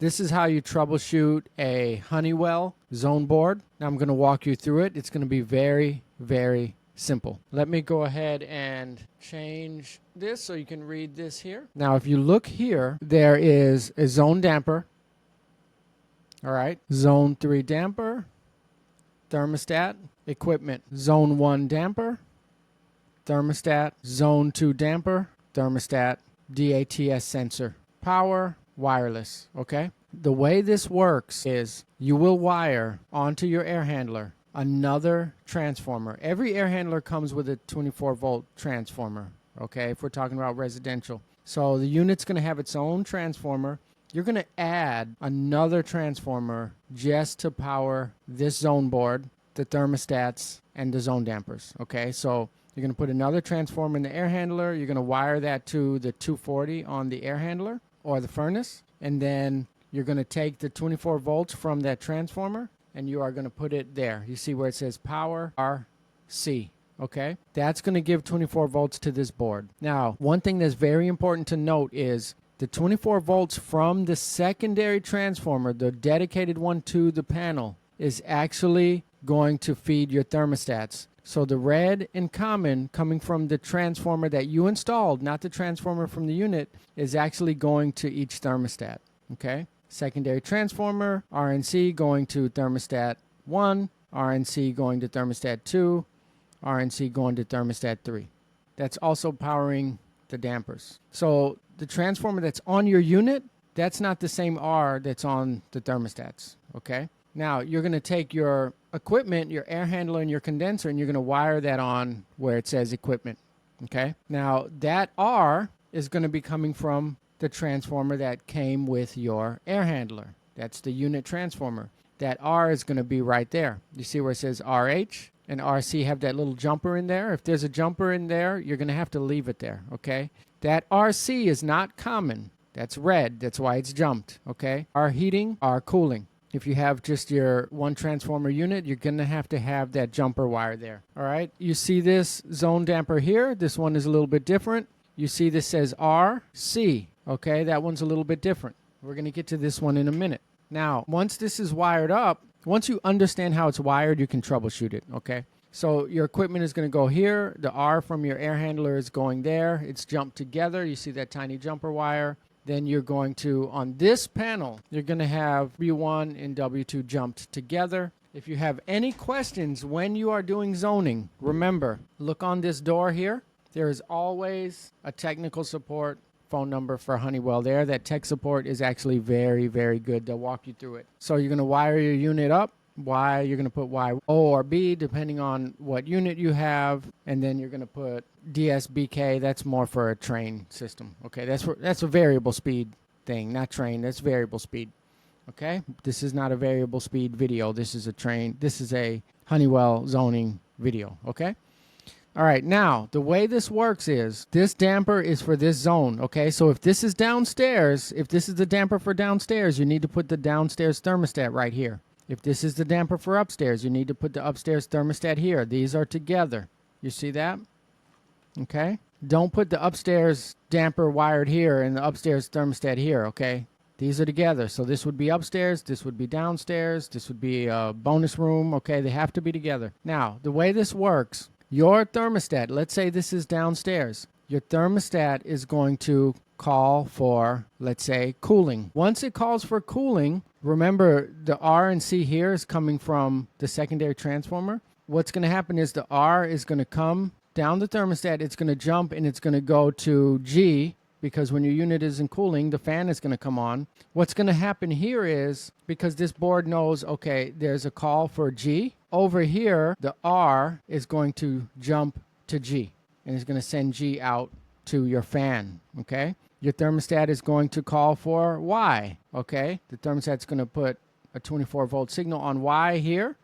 This is how you troubleshoot a Honeywell zone board. Now I'm going to walk you through it. It's going to be very, very simple. Let me go ahead and change this so you can read this here. Now if you look here, there is a zone damper. All right, zone 3 damper, thermostat, equipment, zone 1 damper, thermostat, zone 2 damper, thermostat, DATS sensor, power, wireless, okay? The way this works is you will wire onto your air handler another transformer. Every air handler comes with a 24-volt transformer, okay, if we're talking about residential. So the unit's going to have its own transformer. You're going to add another transformer just to power this zone board, the thermostats, and the zone dampers, okay? So you're going to put another transformer in the air handler. You're going to wire that to the 240 on the air handler or the furnace, and then you're going to take the 24 volts from that transformer and you are going to put it there. You see where it says power RC, okay? That's going to give 24 volts to this board. Now, one thing that's very important to note is the 24 volts from the secondary transformer, the dedicated one to the panel, is actually going to feed your thermostats. So the red and common coming from the transformer that you installed, not the transformer from the unit, is actually going to each thermostat, okay? Secondary transformer, RNC going to thermostat 1, RNC going to thermostat 2, RNC going to thermostat 3. That's also powering the dampers. So the transformer that's on your unit, that's not the same R that's on the thermostats, okay? Now, you're going to take your equipment, your air handler, and your condenser, and you're going to wire that on where it says equipment, okay? Now, that R is going to be coming from the transformer that came with your air handler. That's the unit transformer. That R is going to be right there. You see where it says RH and RC have that little jumper in there? If there's a jumper in there, you're going to have to leave it there, okay? That RC is not common. That's red. That's why it's jumped, okay? R heating, R cooling. If you have just your one transformer unit, you're going to have that jumper wire there, all right? You see this zone damper here. This one is a little bit different. You see this says RC, okay? That one's a little bit different. We're going to get to this one in a minute. Now, once this is wired up, once you understand how it's wired, you can troubleshoot it, okay? So your equipment is going to go here. The R from your air handler is going there. It's jumped together. You see that tiny jumper wire. Then you're going to, on this panel, you're going to have W1 and W2 jumped together. If you have any questions when you are doing zoning, remember, look on this door here. There is always a technical support phone number for Honeywell there. That tech support is actually very, very good. They'll walk you through it. So you're going to wire your unit up. Y, you're going to put Y, O, or B, depending on what unit you have. And then you're going to put DSBK. That's more for a train system. Okay, that's a variable speed thing, not train. That's variable speed. Okay, this is not a variable speed video. This is a train. This is a Honeywell zoning video. Okay. All right, now, the way this works is this damper is for this zone, okay? So if this is downstairs, if this is the damper for downstairs, you need to put the downstairs thermostat right here. If this is the damper for upstairs, you need to put the upstairs thermostat here. These are together. You see that? Okay? Don't put the upstairs damper wired here and the upstairs thermostat here, okay? These are together. So this would be upstairs, this would be downstairs, this would be a bonus room, okay? They have to be together. Now, the way this works, your thermostat, let's say this is downstairs. Your thermostat is going to call for, let's say, cooling. Once it calls for cooling, remember the R and C here is coming from the secondary transformer. What's going to happen is the R is going to come down the thermostat. It's going to jump and it's going to go to G, because when your unit isn't cooling, the fan is going to come on. What's going to happen here is, because this board knows, okay, there's a call for G, over here, the R is going to jump to G, and it's going to send G out to your fan, okay? Your thermostat is going to call for Y, okay? The thermostat's going to put a 24-volt signal on Y here.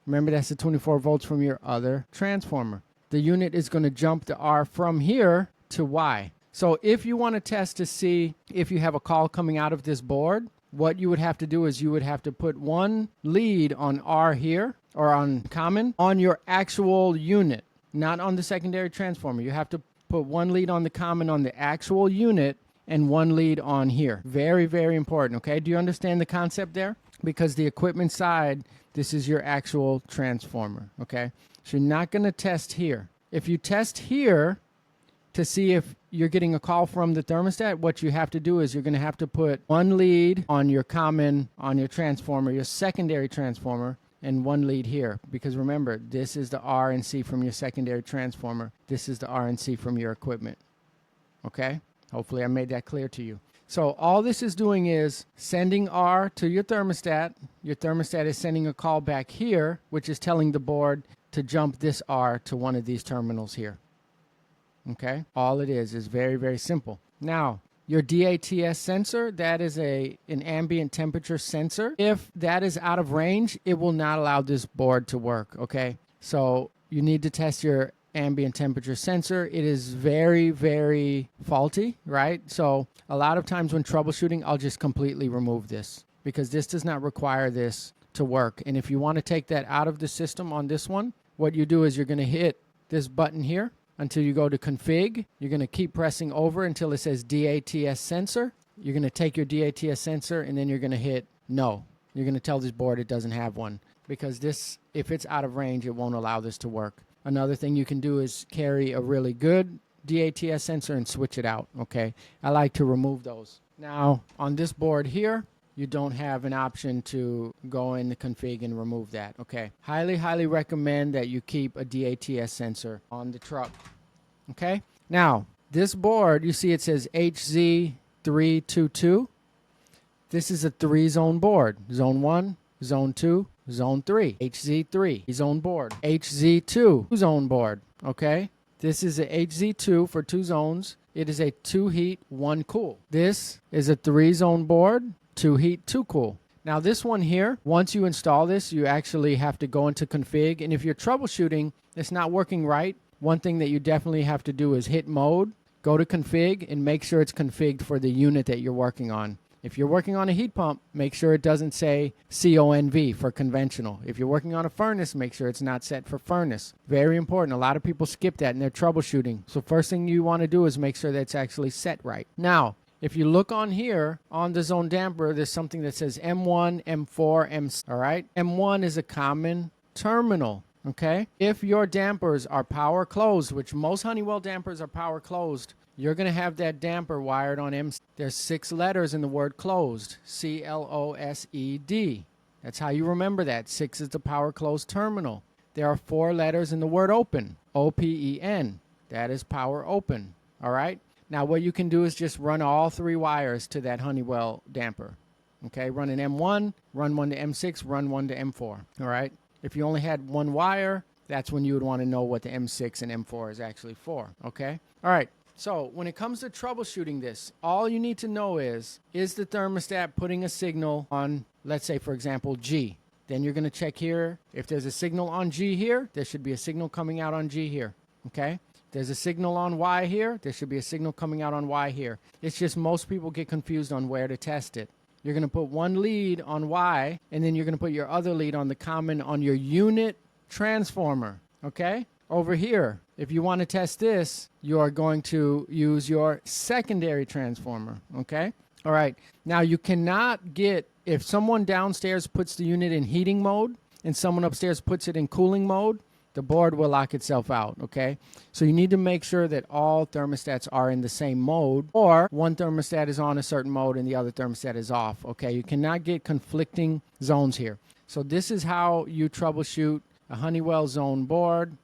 Remember, that's the 24 volts from your other transformer. The unit is going to jump the R from here to Y. So if you want to test to see if you have a call coming out of this board, what you would have to do is you would have to put one lead on R here, or on common, on your actual unit, not on the secondary transformer. You have to put one lead on the common on the actual unit, and one lead on here. Very, very important, okay? Do you understand the concept there? Because the equipment side, this is your actual transformer, okay? So you're not going to test here. If you test here to see if you're getting a call from the thermostat, what you have to do is you're going to have to put one lead on your transformer, your secondary transformer, and one lead here. Because remember, this is the R and C from your secondary transformer. This is the R and C from your equipment, okay? Hopefully I made that clear to you. So all this is doing is sending R to your thermostat. Your thermostat is sending a call back here, which is telling the board to jump this R to one of these terminals here. Okay? All it is very, very simple. Now, your DATS sensor, that is an ambient temperature sensor. If that is out of range, it will not allow this board to work, okay? So you need to test your ambient temperature sensor. It is very, very faulty, right? So a lot of times when troubleshooting, I'll just completely remove this because this does not require this to work. And if you want to take that out of the system on this one, what you do is you're going to hit this button here until you go to config. You're going to keep pressing over until it says DATS sensor. You're going to take your DATS sensor and then you're going to hit no. You're going to tell this board it doesn't have one because this, if it's out of range, it won't allow this to work. Another thing you can do is carry a really good DATS sensor and switch it out, okay? I like to remove those. Now, on this board here, you don't have an option to go in the config and remove that, okay? Highly, highly recommend that you keep a DATS sensor on the truck, okay? Now, this board, you see it says HZ322. This is a 3-zone board. Zone 1, Zone 2, Zone 3, HZ3, zone board. HZ2, zone board, okay? This is a HZ2 for 2 zones. It is a 2 heat, 1 cool. This is a 3-zone board, 2 heat, 2 cool. Now this one here, once you install this, you actually have to go into config. And if you're troubleshooting, it's not working right, one thing that you definitely have to do is hit mode, go to config, and make sure it's configured for the unit that you're working on. If you're working on a heat pump, make sure it doesn't say CONV for conventional. If you're working on a furnace, make sure it's not set for furnace. Very important. A lot of people skip that in their troubleshooting. So first thing you want to do is make sure that's actually set right. Now, if you look on here, on the zone damper, there's something that says M1, M4, M6, all right? M1 is a common terminal, okay? If your dampers are power closed, which most Honeywell dampers are power closed, you're going to have that damper wired on M. There's 6 letters in the word closed, C-L-O-S-E-D. That's how you remember that. 6 is the power closed terminal. There are 4 letters in the word open, O-P-E-N. That is power open, all right? Now what you can do is just run all 3 wires to that Honeywell damper. Okay, run an M1, run one to M6, run one to M4, all right? If you only had 1 wire, that's when you would want to know what the M6 and M4 is actually for, okay? All right. So when it comes to troubleshooting this, all you need to know is the thermostat putting a signal on, let's say, for example, G? Then you're going to check here. If there's a signal on G here, there should be a signal coming out on G here, okay? If there's a signal on Y here, there should be a signal coming out on Y here. It's just most people get confused on where to test it. You're going to put one lead on Y, and then you're going to put your other lead on the common on your unit transformer, okay? Over here, if you want to test this, you are going to use your secondary transformer, okay? All right. Now, you cannot get, if someone downstairs puts the unit in heating mode and someone upstairs puts it in cooling mode, the board will lock itself out, okay? So you need to make sure that all thermostats are in the same mode, or one thermostat is on a certain mode and the other thermostat is off, okay? You cannot get conflicting zones here. So this is how you troubleshoot a Honeywell zone board